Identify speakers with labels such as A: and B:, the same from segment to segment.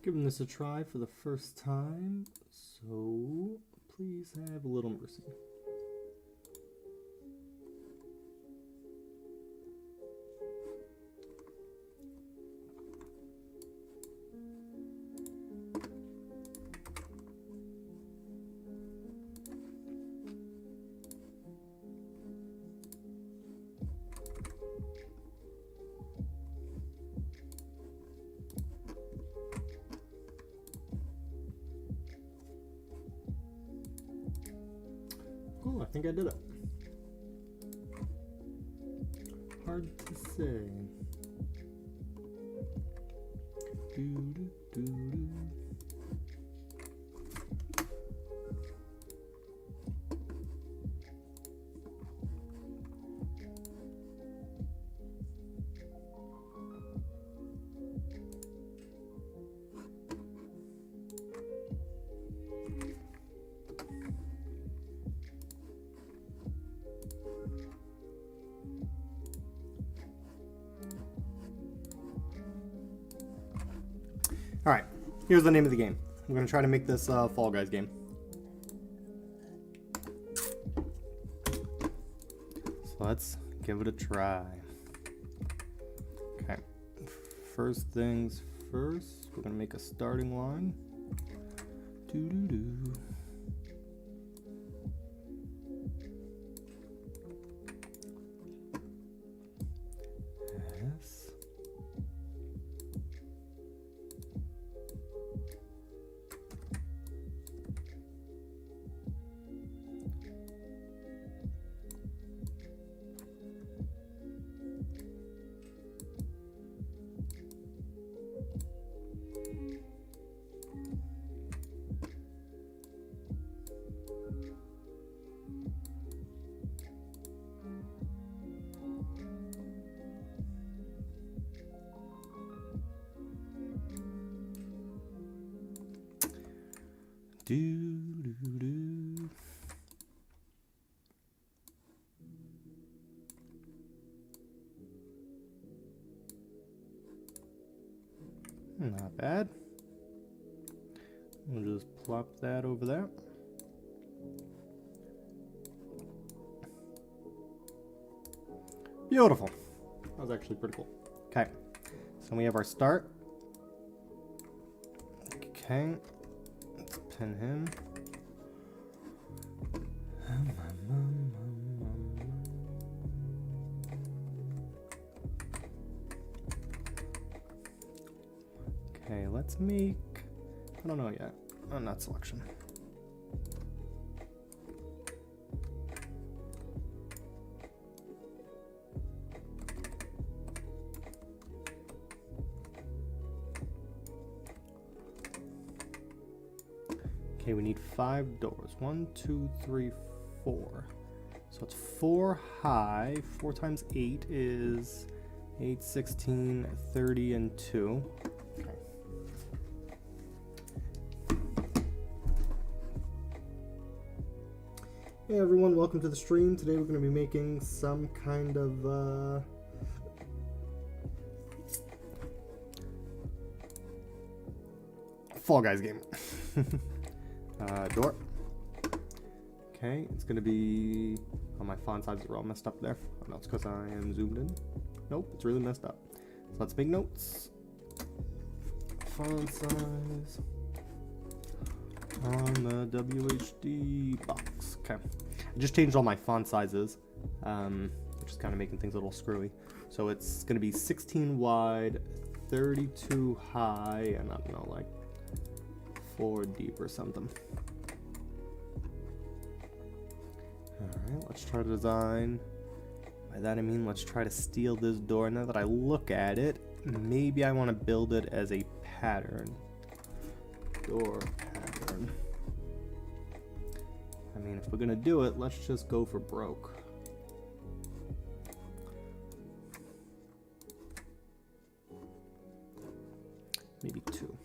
A: Giving this a try for the first time, so please have a little mercy. Cool, I think I did it. Hard to say. Doo-doo-doo-doo. Alright, here's the name of the game. I'm going to try to make this Fall Guys game. So let's give it a try. Okay, first things first, we're going to make a starting line. Doo-doo-doo. Yes. Do-do-do. Not bad. We'll just plop that over there. Beautiful. That was actually pretty cool. Okay, so we have our start. Okay. Pin him. Okay, let's make, I don't know yet. Oh, not selection. Okay, we need 5 doors. 1, 2, 3, 4. So it's 4 high. 4 times 8 is 8, 16, 30, and 2. Okay. Hey everyone, welcome to the stream. Today we're going to be making some kind of Fall Guys game. Door. Okay, it's gonna be, oh, my font sizes are all messed up there. Oh, no, it's because I am zoomed in. Nope, it's really messed up. So let's make notes. Font size on the WHD box. Okay, I just changed all my font sizes, which is kind of making things a little screwy. So it's gonna be 16 wide, 32 high, and I don't know, like 4 deep or something. Alright, let's try to design. By that I mean let's try to steal this door. Now that I look at it, maybe I want to build it as a pattern. Door pattern. I mean, if we're gonna do it, let's just go for broke. Maybe 2.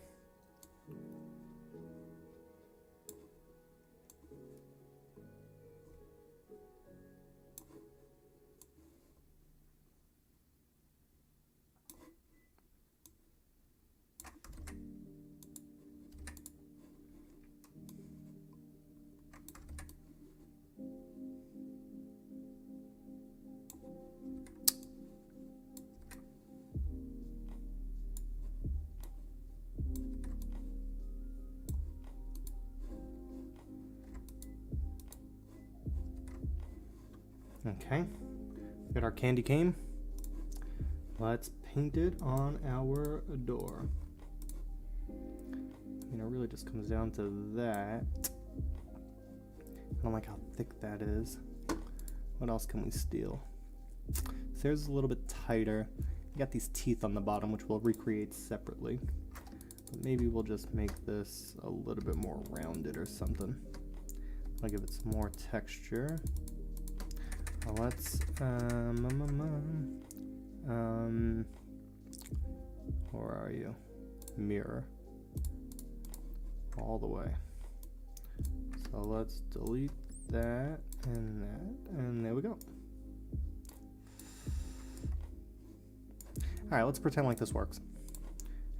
A: Okay, got our candy cane. Let's paint it on our door. You know, it really just comes down to that. I don't like how thick that is. What else can we steal? Stairs is a little bit tighter. We got these teeth on the bottom, which we'll recreate separately. But maybe we'll just make this a little bit more rounded or something. I'll give it some more texture. Let's where are you? Mirror. All the way. So let's delete that, and there we go. Alright, let's pretend like this works.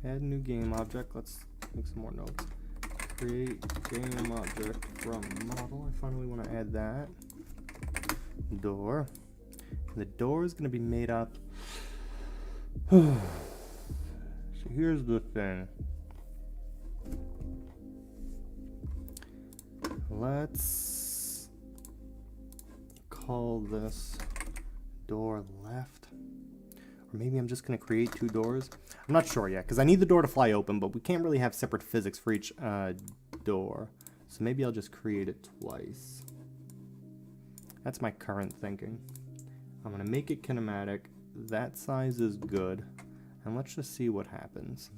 A: Add new game object. Let's make some more notes. Create game object from model. I finally want to add that. Door. And the door is going to be made up. So here's the thing. Let's call this door left. Or maybe I'm just going to create two doors. I'm not sure yet, because I need the door to fly open, but we can't really have separate physics for each door. So maybe I'll just create it twice. That's my current thinking. I'm going to make it kinematic. That size is good. And let's just see what happens.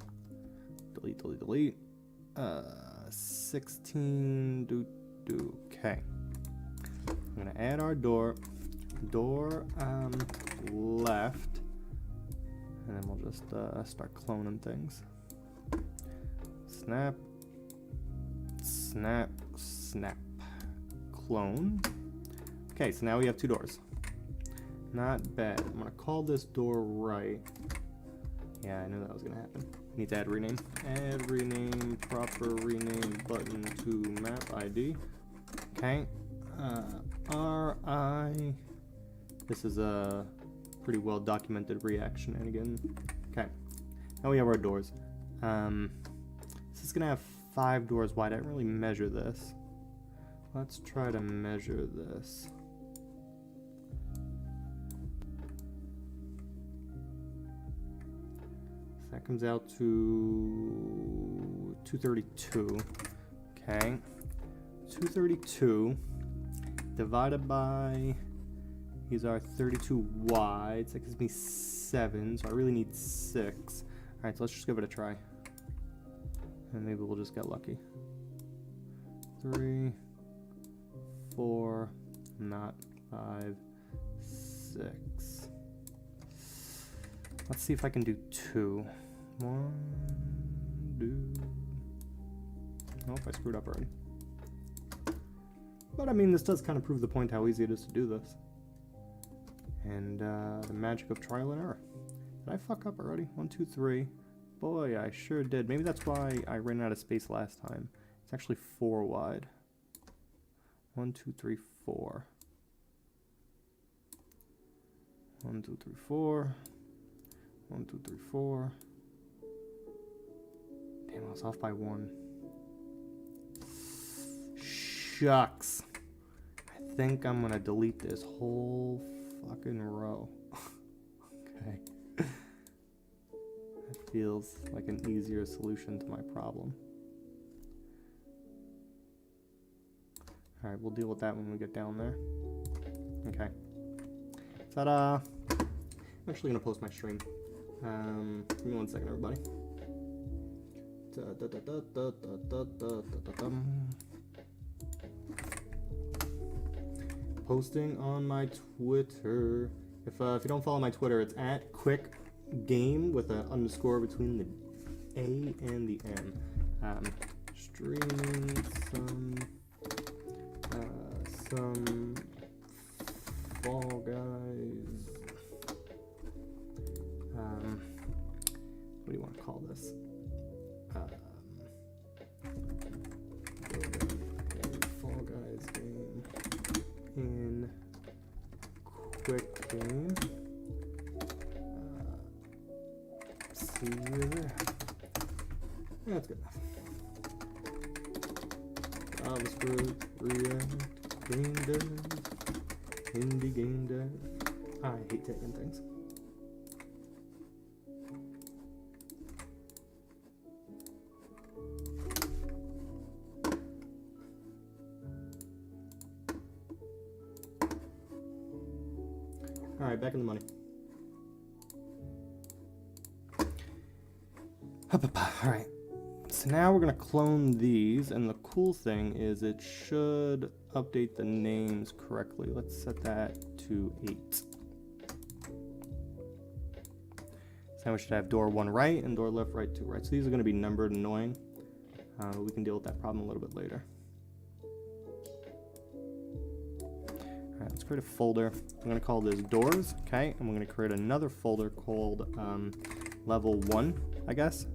A: Delete, delete, delete. 16, okay. I'm going to add our door. Door left. And then we'll just start cloning things. Snap. Snap. Snap. Clone. Okay, so now we have two doors. Not bad. I'm going to call this door right. Yeah, I knew that was going to happen. Need to add rename. Add rename, proper rename button to map ID. Okay. RI. This is a pretty well documented reaction. And again, okay. Now we have our doors. This is going to have 5 doors wide. I didn't really measure this. Let's try to measure this. That comes out to 232. Okay. 232 divided by, these are 32 wide, so that gives me 7, so I really need 6. Alright, so let's just give it a try. And maybe we'll just get lucky. 3, 4, not 5, 6. Let's see if I can do 2. 1, 2. Nope, I screwed up already. But I mean, this does kind of prove the point how easy it is to do this. And the magic of trial and error. Did I fuck up already? 1, 2, 3. Boy, I sure did. Maybe that's why I ran out of space last time. It's actually 4 wide. 1, 2, 3, 4. 1, 2, 3, 4. 1, 2, 3, 4. Damn, I was off by 1. Shucks. I think I'm gonna delete this whole fucking row. Okay. That feels like an easier solution to my problem. Alright, we'll deal with that when we get down there. Okay. Ta-da! I'm actually gonna post my stream. Give me 1 second, everybody. Posting on my Twitter. If you don't follow my Twitter, it's at QuickGame with an underscore between the A and the M. Streaming some Fall Guys. What do you want to call this? Fall Guys game in QuickGame. See you there. Yeah, that's good enough. JavaScript, React, gamedev. Indie game dev. I hate taking things. All right, back in the money. All right, so now we're gonna clone these, and the cool thing is it should update the names correctly. Let's set that to 8. So now we should have door 1 right and door left, right, 2 right. So these are gonna be numbered and annoying. We can deal with that problem a little bit later. All right, let's create a folder. I'm gonna call this doors, okay? And we're gonna create another folder called level 1, I guess.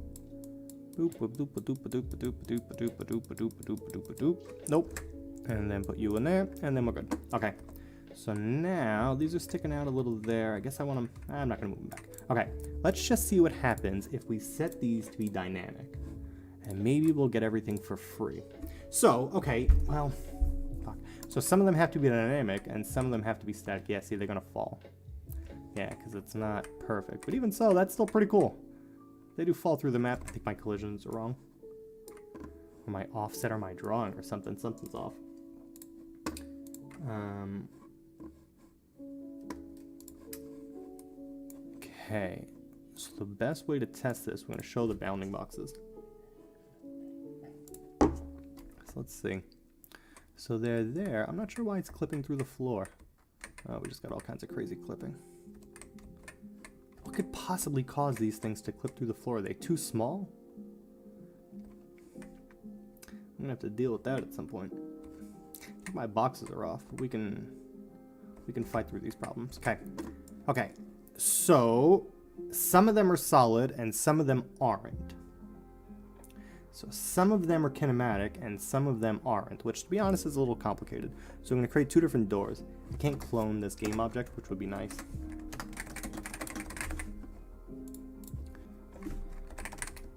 A: Boop, boop, doop, doop, doop, doop, doop, doop, doop, doop, doop, doop. Nope. And then put you in there, and then we're good. Okay. So now these are sticking out a little there. I guess I want them. I'm not gonna move them back. Okay. Let's just see what happens if we set these to be dynamic, and maybe we'll get everything for free. So okay. Well, fuck. So some of them have to be dynamic, and some of them have to be static. Yeah. See, they're gonna fall. Yeah, because it's not perfect. But even so, that's still pretty cool. They do fall through the map. I think my collisions are wrong. Or my offset or my drawing or something. Something's off. Okay. So the best way to test this, we're going to show the bounding boxes. So let's see. So they're there. I'm not sure why it's clipping through the floor. Oh, we just got all kinds of crazy clipping. What could possibly cause these things to clip through the floor? Are they too small? I'm gonna have to deal with that at some point. I think my boxes are off, but we can fight through these problems. Okay. Okay. So some of them are solid and some of them aren't. So some of them are kinematic and some of them aren't, which to be honest is a little complicated. So I'm gonna create 2 different doors. I can't clone this game object, which would be nice.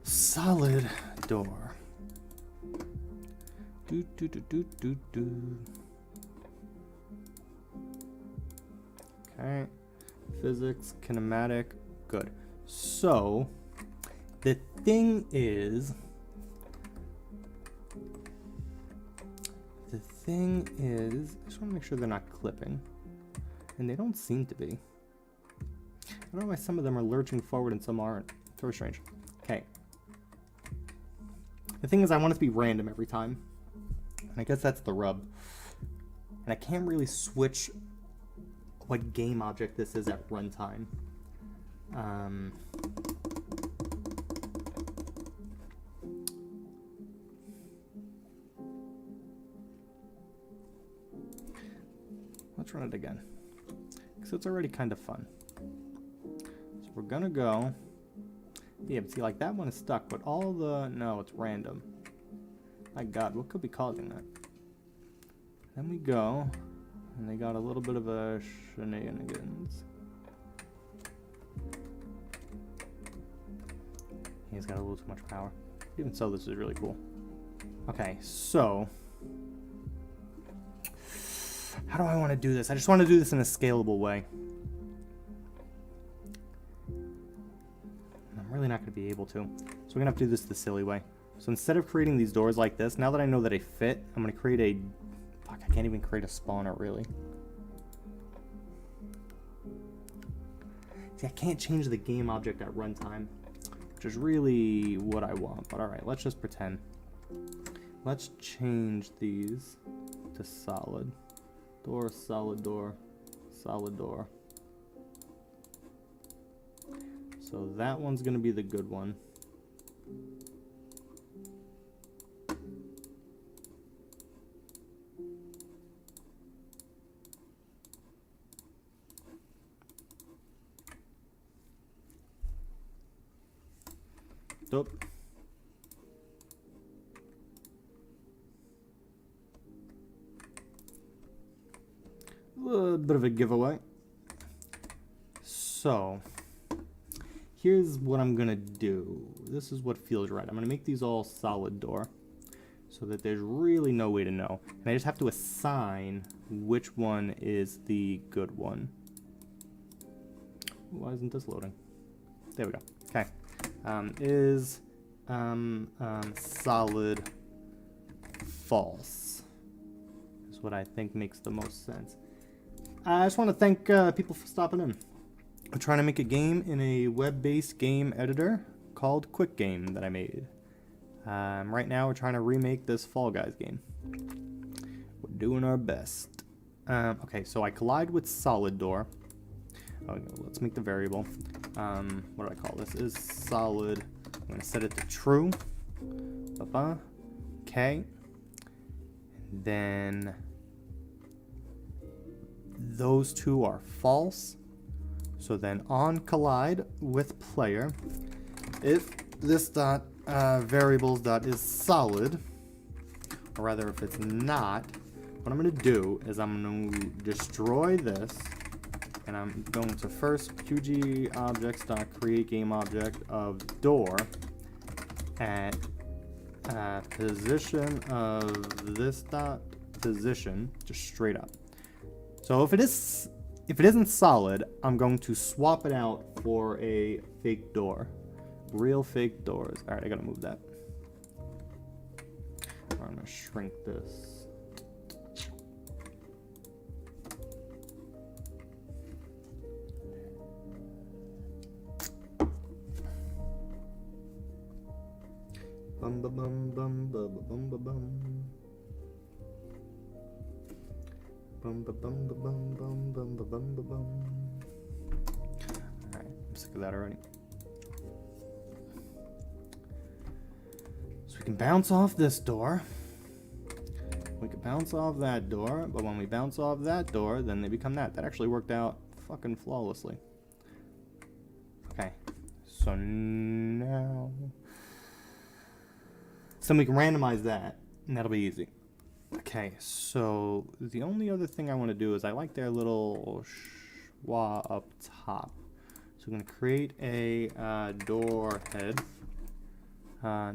A: Solid door. Do do do do do do. Okay. Physics, kinematic, good. So the thing is, I just want to make sure they're not clipping, and they don't seem to be. I don't know why some of them are lurching forward and some aren't. It's very strange. Okay. The thing is, I want it to be random every time. And I guess that's the rub. And I can't really switch what game object this is at runtime. Let's run it again. Because it's already kind of fun. So we're gonna go. Yeah, but see, like that one is stuck, but all the... No, it's random. My god, what could be causing that? Then we go, and they got a little bit of a shenanigans. He's got a little too much power. Even so, this is really cool. Okay, so... How do I want to do this? I just want to do this in a scalable way. Really not going to be able to. So we're going to have to do this the silly way. So instead of creating these doors like this, now that I know that they fit, I'm going to create a... Fuck, I can't even create a spawner, really. See, I can't change the game object at runtime, which is really what I want. But alright, let's just pretend. Let's change these to solid. Door, solid door, solid door. So that one's going to be the good one. Nope. A little bit of a giveaway. So... here's what I'm gonna do. This is what feels right. I'm gonna make these all solid door so that there's really no way to know. And I just have to assign which one is the good one. Why isn't this loading? There we go. Okay. Is solid false is what I think makes the most sense. I just want to thank people for stopping in. I'm trying to make a game in a web-based game editor called QuickGame that I made. Right now we're trying to remake this Fall Guys game. We're doing our best. Okay, so I collide with solid door. Oh, let's make the variable. What do I call this? Is solid. I'm going to set it to true. Okay. And then those two are false. So then on collide with player, if this dot variables dot is solid, or rather if it's not, what I'm going to do is I'm going to destroy this, and I'm going to first QG objects dot create game object of door at position of this dot position, just straight up. So if it isn't solid, I'm going to swap it out for a fake door. Real fake doors. Alright, I gotta move that. I'm gonna shrink this. Bum ba bum bum ba ba bum ba bum. Bum ba bum ba bum bum bum ba bum ba bum. Alright, I'm sick of that already. So we can bounce off this door. We can bounce off that door, but when we bounce off that door, then they become that. That actually worked out fucking flawlessly. Okay, so now... So we can randomize that, and that'll be easy. Okay, so the only other thing I want to do is I like their little schwa up top. So I'm going to create a door head.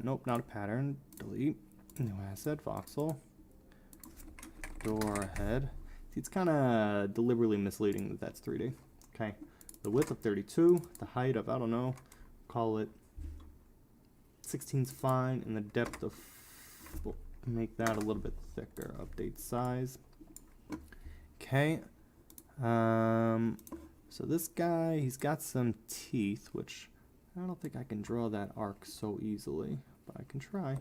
A: Nope, not a pattern. Delete. New asset, voxel. Door head. See, it's kind of deliberately misleading that that's 3D. Okay, the width of 32, the height of, I don't know, call it 16's fine, and the depth of, we'll make that a little bit thicker. Update size. Okay. So this guy, he's got some teeth, which I don't think I can draw that arc so easily, but I can try. I'm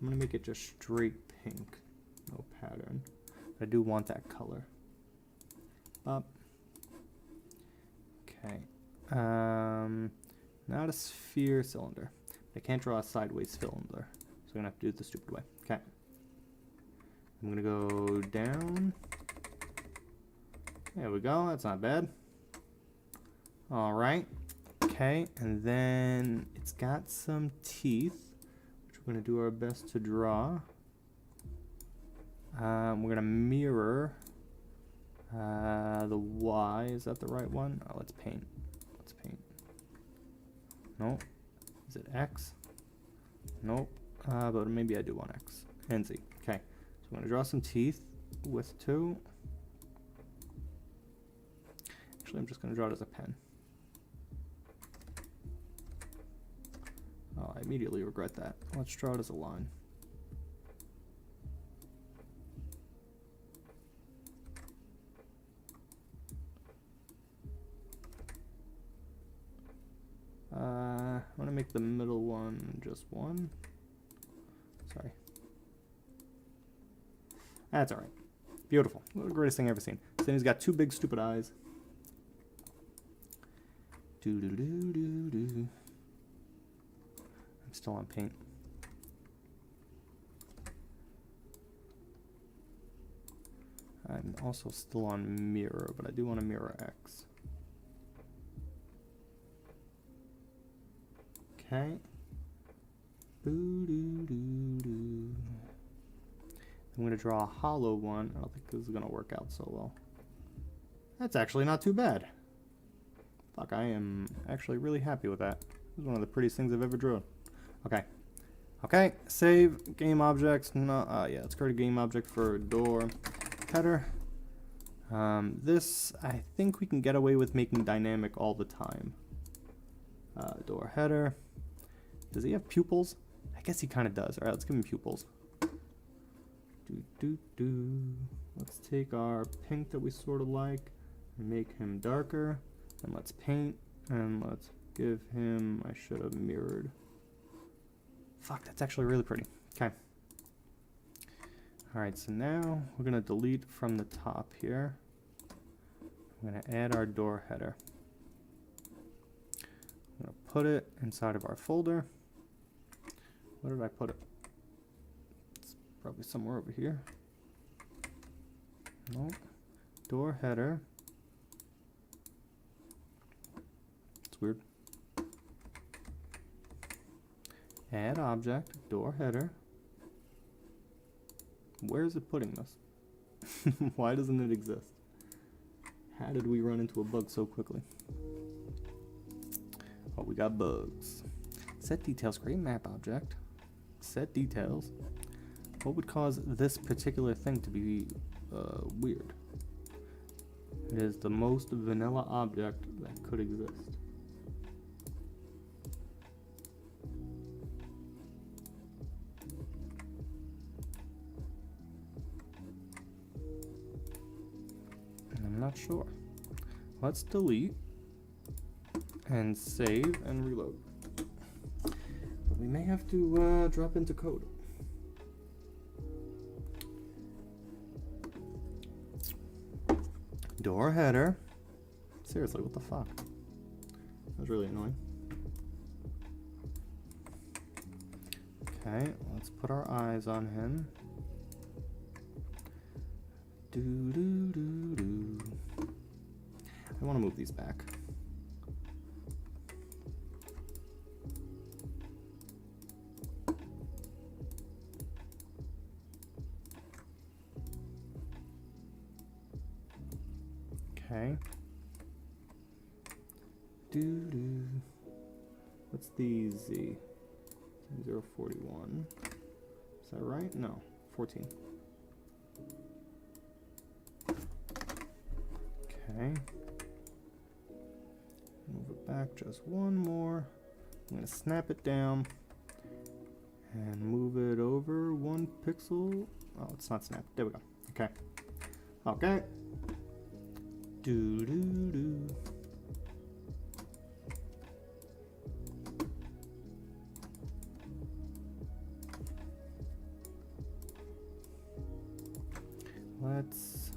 A: gonna make it just straight pink, no pattern. But I do want that color. Up. Okay. Not a sphere cylinder. I can't draw a sideways cylinder, so I'm gonna have to do it the stupid way. Okay. I'm gonna go down. There we go, that's not bad. Alright. Okay, and then it's got some teeth, which we're gonna do our best to draw. We're gonna mirror the Y. Is that the right one? Oh, let's paint. Let's paint. No. Is it X? Nope. But maybe I do want X. And Z. Okay. So I'm going to draw some teeth with 2. Actually, I'm just going to draw it as a pen. Oh, I immediately regret that. Let's draw it as a line. I'm going to make the middle one just 1. Sorry. That's alright. Beautiful. The greatest thing I've ever seen. So then he's got 2 big stupid eyes. I'm still on paint. I'm also still on mirror, but I do want to mirror X. Okay. I'm going to draw a hollow one. I don't think this is going to work out so well. That's actually not too bad. Fuck, I am actually really happy with that. This is one of the prettiest things I've ever drawn. Okay. Okay, save game objects. No, yeah, let's create a game object for a door. header. This, I think we can get away with making dynamic all the time. Door header. Does he have pupils? I guess he kind of does. All right, let's give him pupils. Let's take our pink that we sort of like and make him darker. And let's paint. And let's give him, I should have mirrored. Fuck, that's actually really pretty. Okay. All right, so now we're gonna delete from the top here. I'm gonna add our door header. I'm gonna put it inside of our folder. Where did I put it? It's probably somewhere over here. No. Door header. It's weird. Add object, door header. Where is it putting this? Why doesn't it exist? How did we run into a bug so quickly? Oh, we got bugs. Set details, create map object. Set details. What would cause this particular thing to be weird? It is the most vanilla object that could exist. I'm not sure. Let's delete and save and reload. But we may have to drop into code. Door header. Seriously, what the fuck? That was really annoying. Okay, let's put our eyes on him. I want to move these back. Okay. What's the Z? 041. Is that right? No. 14. Okay. Move it back just one more. I'm gonna snap it down and move it over 1 pixel. Oh, it's not snapped. There we go. Okay. Okay. Let's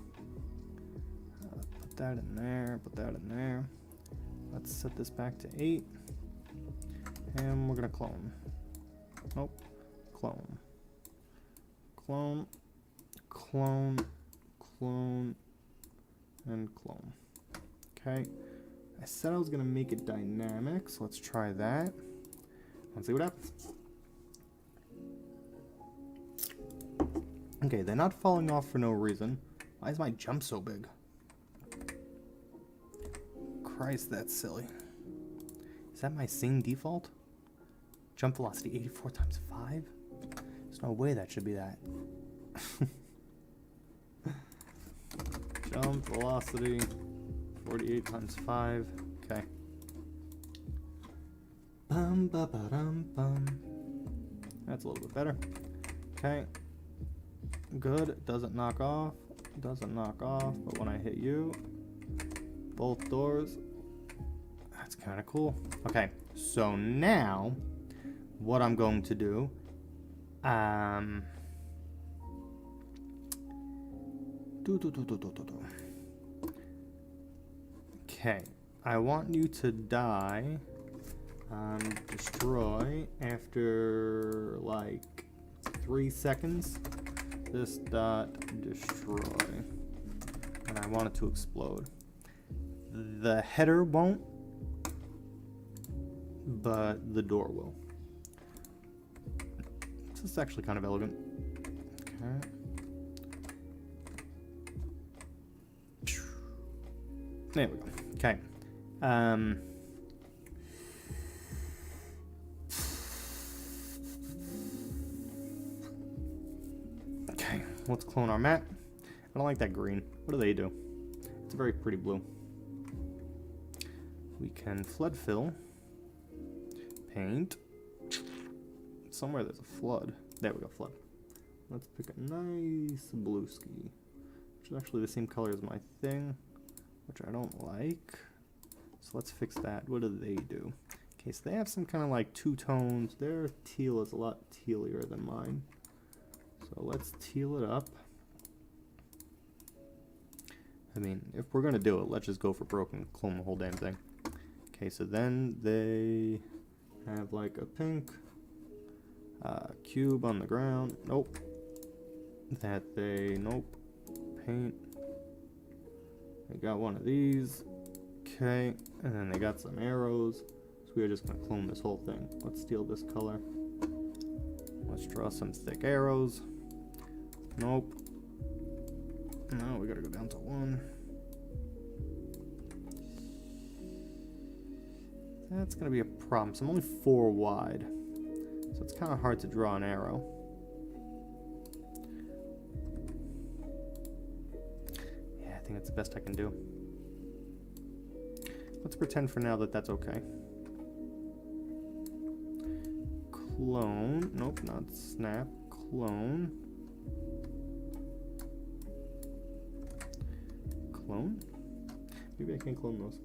A: put that in there, put that in there. Let's set this back to 8. And we're gonna clone. Nope. Clone. Clone. Clone. Clone. And clone. Okay. I said I was gonna make it dynamic, so let's try that. Let's see what happens. Okay, they're not falling off for no reason. Why is my jump so big? Christ, that's silly. Is that my scene default? Jump velocity 84 times 5? There's no way that should be that. Jump velocity 48 times 5. Okay. Bum ba ba dum bum. That's a little bit better. Okay. Good. Doesn't knock off. Doesn't knock off. But when I hit you, both doors. That's kind of cool. Okay. So now, what I'm going to do, okay. I want you to die, destroy after like 3 seconds. This dot destroy, and I want it to explode. The header won't, but the door will. This is actually kind of elegant. Okay. There we go. Okay. Okay, let's clone our map. I don't like that green. What do they do? It's a very pretty blue. We can flood fill. Paint. Somewhere there's a flood. There we go, flood. Let's pick a nice blue ski, which is actually the same color as my thing, which I don't like. So let's fix that. What do they do? Okay, so they have some kind of like two tones. Their teal is a lot tealier than mine. So let's teal it up. I mean, if we're gonna do it, let's just go for broke and clone the whole damn thing. Okay, so then they have like a pink cube on the ground. Nope. That they, nope. Paint. They got one of these. Okay, and then they got some arrows. So we are just gonna clone this whole thing. Let's steal this color. Let's draw some thick arrows. Nope. No, we gotta go down to 1. That's gonna be a problem. So I'm only 4 wide. So it's kind of hard to draw an arrow. Yeah, I think that's the best I can do. Let's pretend for now that that's okay. Clone. Nope, not snap. Clone. Clone? Maybe I can clone those.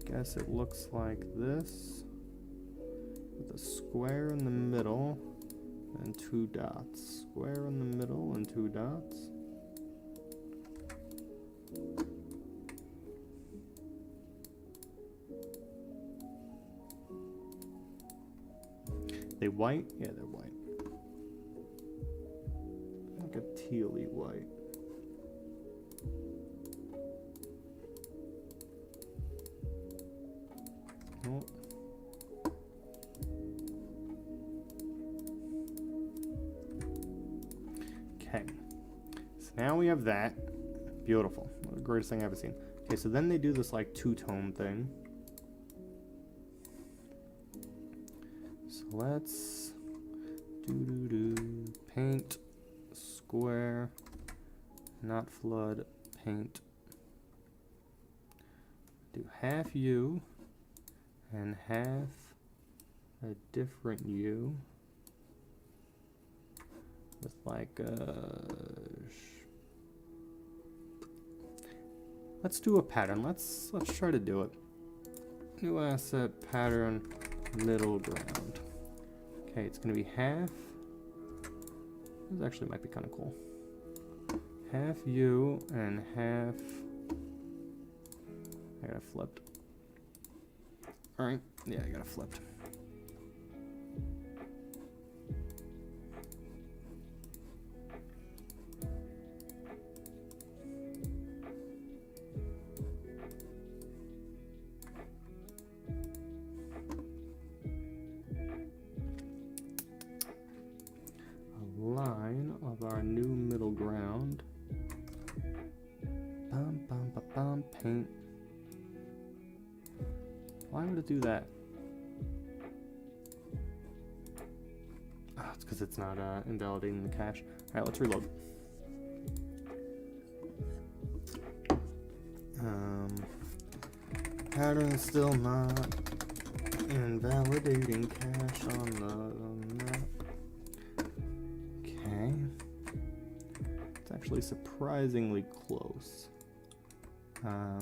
A: I guess it looks like this, with a square in the middle and 2 dots. Square in the middle and 2 dots. They white? Yeah, they're white. Like a tealy white. Oh. Okay. So now we have that. Beautiful. The greatest thing I've ever seen. Okay, so then they do this like 2-tone thing. So let's paint square, not flood, paint. Do half U and half a different U with like a let's do a pattern. Let's try to do it. New asset pattern middle ground. Okay, it's gonna be half. This actually might be kind of cool. Half U and half. I got it flipped. Alright, yeah, I got it flipped. A line of our new middle ground. Bum, bum, bum, bum, paint. Why would it do that? Oh, it's because it's not invalidating the cache. Alright, let's reload. Pattern still not invalidating cache on the map. Okay. It's actually surprisingly close. I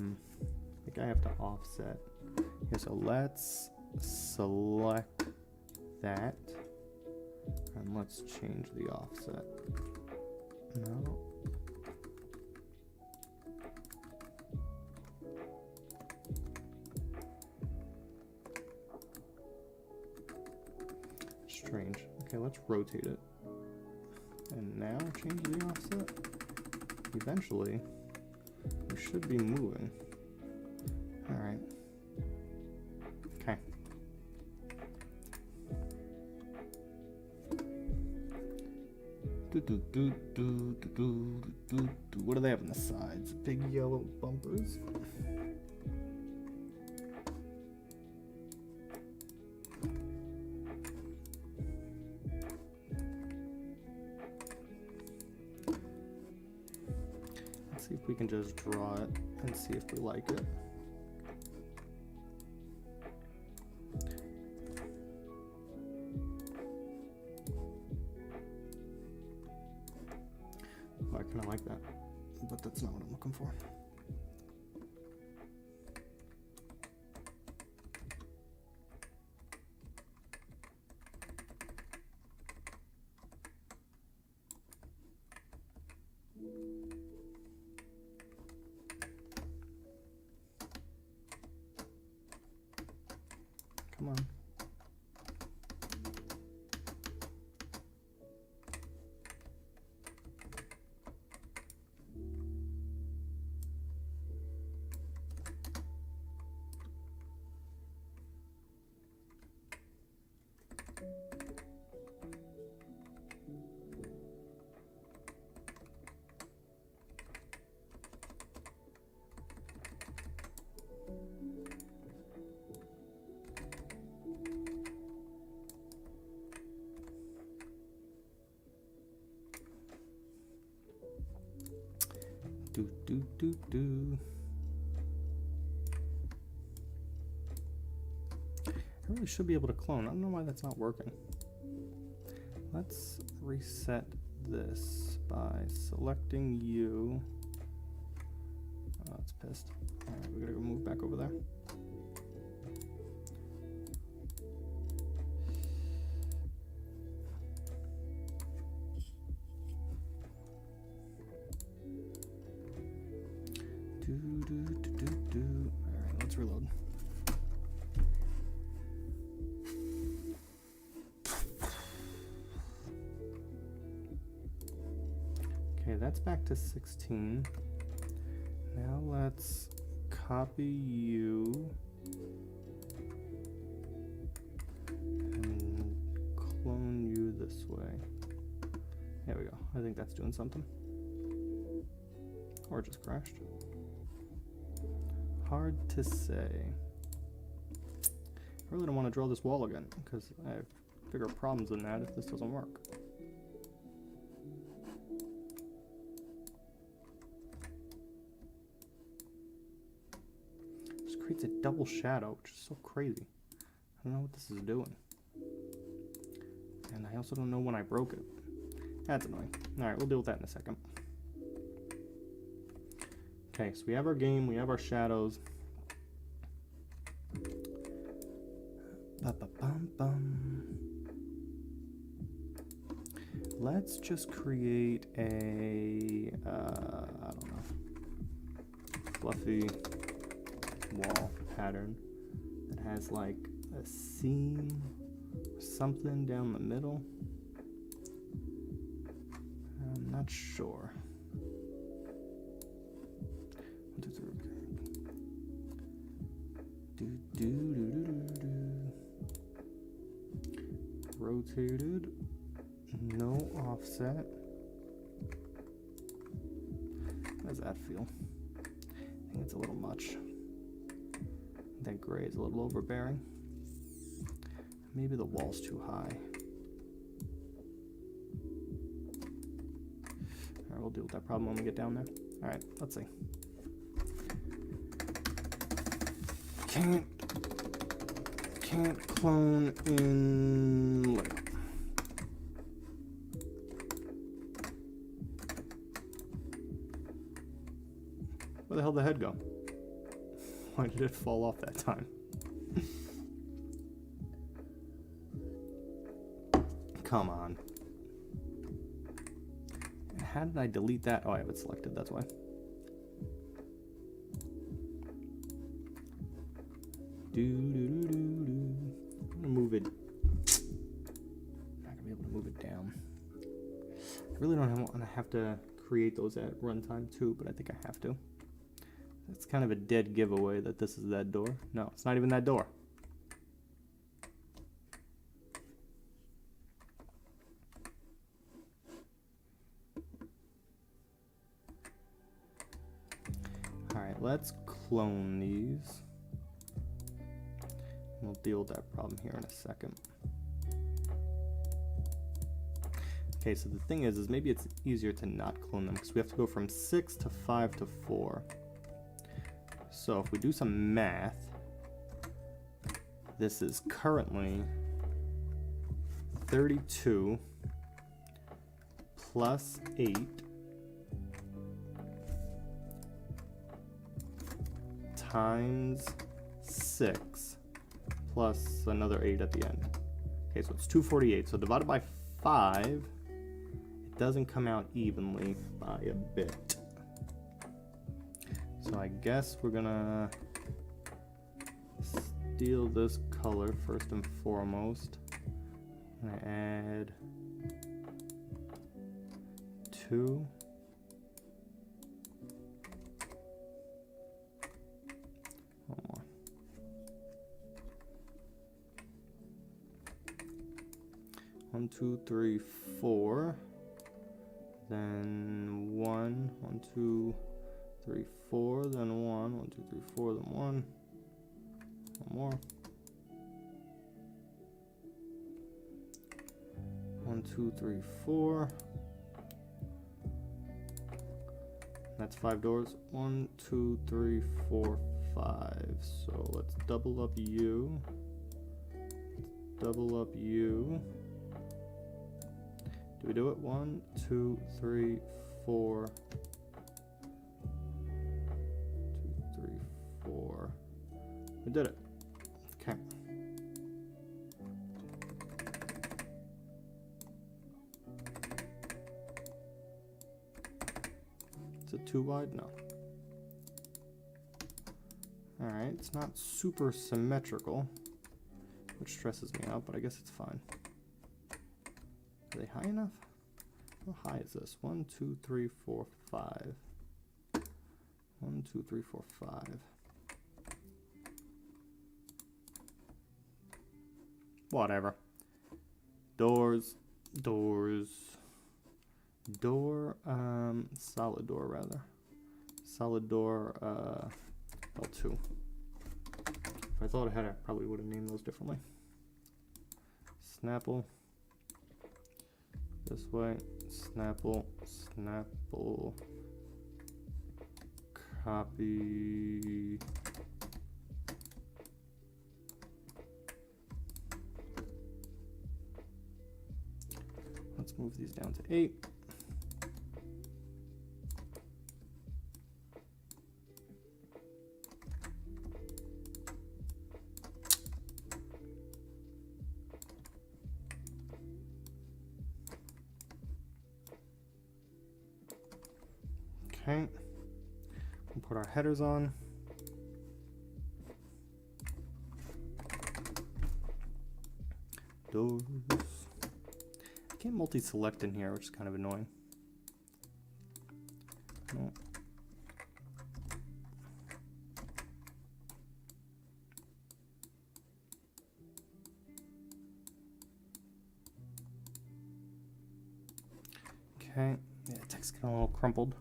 A: think I have to offset. Okay, so let's select that and let's change the offset. No. Strange. Okay, let's rotate it. And now change the offset. Eventually, we should be moving. Alright. Okay. What do they have on the sides? Big yellow bumpers. see if we can just draw it and see if we like it. Oh, I kind of like that, but that's not what I'm looking for. Come on. Do. I really should be able to clone. I don't know why that's not working. Let's reset this by selecting you. Oh, it's pissed. All right, we gotta go move back over there. All right, let's reload. Okay, that's back to 16. Now let's copy you and clone you this way. There we go. I think that's doing something. Or just crashed. Hard to say. I really don't want to draw this wall again because I have bigger problems than that if this doesn't work. This creates a double shadow, which is so crazy. I don't know what this is doing. And I also don't know when I broke it. That's annoying. Alright, we'll deal with that in a second. Okay, so we have our game, we have our shadows. Let's just create a, I don't know, fluffy wall pattern that has like a seam or something down the middle. I'm not sure. Rotated, no offset. How does that feel? I think it's a little much. That gray is a little overbearing. Maybe the wall's too high. Alright, we'll deal with that problem when we get down there. Alright, let's see. Can't clone in layout. Where the hell did the head go? Why did it fall off that time? Come on. And how did I delete that? Oh, I have it selected, that's why. I'm gonna move it. I'm not gonna be able to move it down. I really don't want to have to create those at runtime too, but I think I have to. It's kind of a dead giveaway that this is that door. No, it's not even that door. All right, let's clone these. We'll deal with that problem here in a second. Okay, so the thing is maybe it's easier to not clone them because we have to go from 6 to 5 to 4. So if we do some math, this is currently 32 plus 8 times 6 plus another 8 at the end. Okay, so it's 248. So divided by 5, it doesn't come out evenly by a bit. So I guess we're gonna steal this color first and foremost. I'm gonna add 2. One more. One, 2, 3, 4. Then 1, 1, 2, 3, 4. Then 1, 1, 2, 3, 4. Then 1. One more. 1, 2, 3, 4. That's 5 doors. 1, 2, 3, 4, 5. So let's double up you. Double up you. Do we do it? 1, 2, 3, 4. 2, 3, 4. We did it. Okay. Is it too wide? No. Alright, it's not super symmetrical, which stresses me out, but I guess it's fine. Are they high enough? How high is this? 1, 2, 3, 4, 5. 1, 2, 3, 4, 5. Whatever. Doors, doors, door, solid door rather. Solid door, L2. If I thought ahead, I probably would have named those differently. Snapple. This way. Snapple, Snapple. Copy. Let's move these down to 8. Okay, we'll put our headers on. Doors. I can't multi-select in here, which is kind of annoying. No. Okay, yeah, text getting a little crumpled.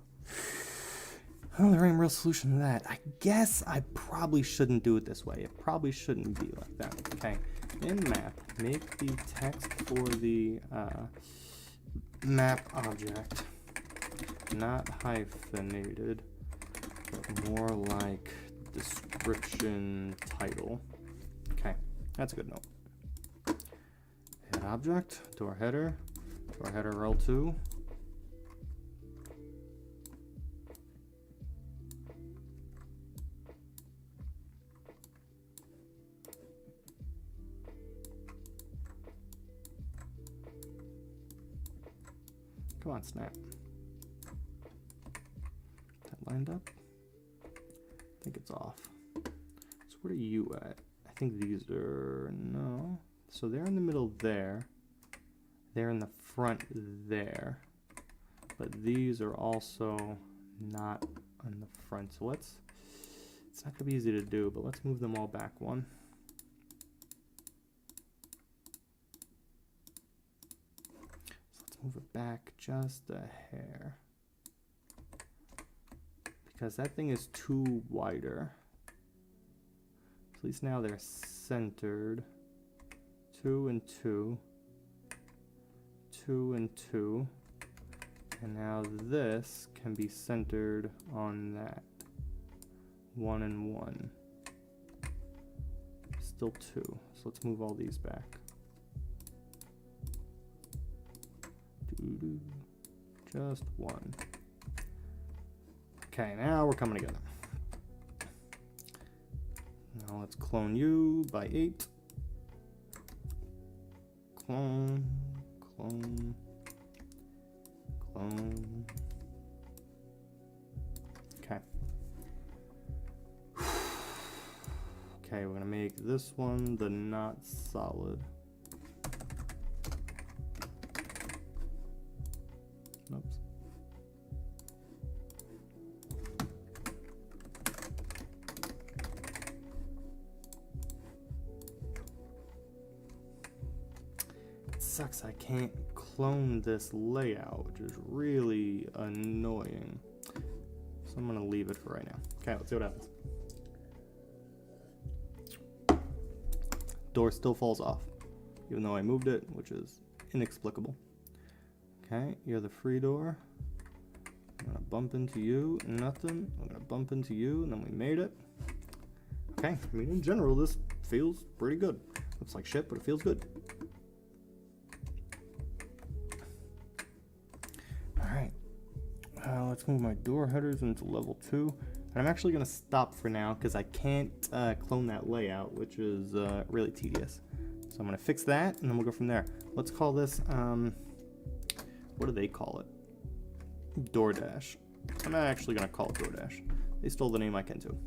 A: Oh, there ain't a real solution to that. I guess I probably shouldn't do it this way. It probably shouldn't be like that. Okay, in map, make the text for the map object not hyphenated, but more like description title. Okay, that's a good note. Head object, to our header L2. Come on, snap. That lined up? I think it's off. So what are you at? I think these are, no. So they're in the middle there. They're in the front there. But these are also not on the front. So it's not gonna be easy to do, but let's move them all back one. Move it back just a hair because that thing is too wider. At least now they're centered. 2 and 2, 2 and 2. And now this can be centered on that. 1 and 1. Still 2. So let's move all these back. Just 1. Okay, now we're coming together. Now let's clone you by 8. Clone, clone, clone. Okay. Okay, we're gonna make this one the not solid. Oops. It sucks I can't clone this layout, which is really annoying. So I'm gonna leave it for right now. Okay, let's see what happens. Door still falls off, even though I moved it, which is inexplicable. Okay, you're the free door. I'm gonna bump into you, nothing. I'm gonna bump into you, and then we made it. Okay, I mean, in general, this feels pretty good. Looks like shit, but it feels good. Alright, let's move my door headers into level 2. And I'm actually gonna stop for now, because I can't clone that layout, which is really tedious. So I'm gonna fix that, and then we'll go from there. Let's call this, what do they call it? DoorDash. I'm not actually gonna call it DoorDash. They stole the name I can too.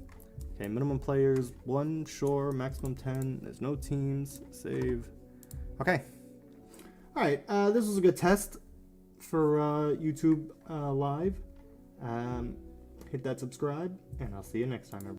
A: Okay, minimum players 1, sure, maximum 10. There's no teams. Save. Okay. All right. This was a good test for YouTube Live. Hit that subscribe, and I'll see you next time, everybody.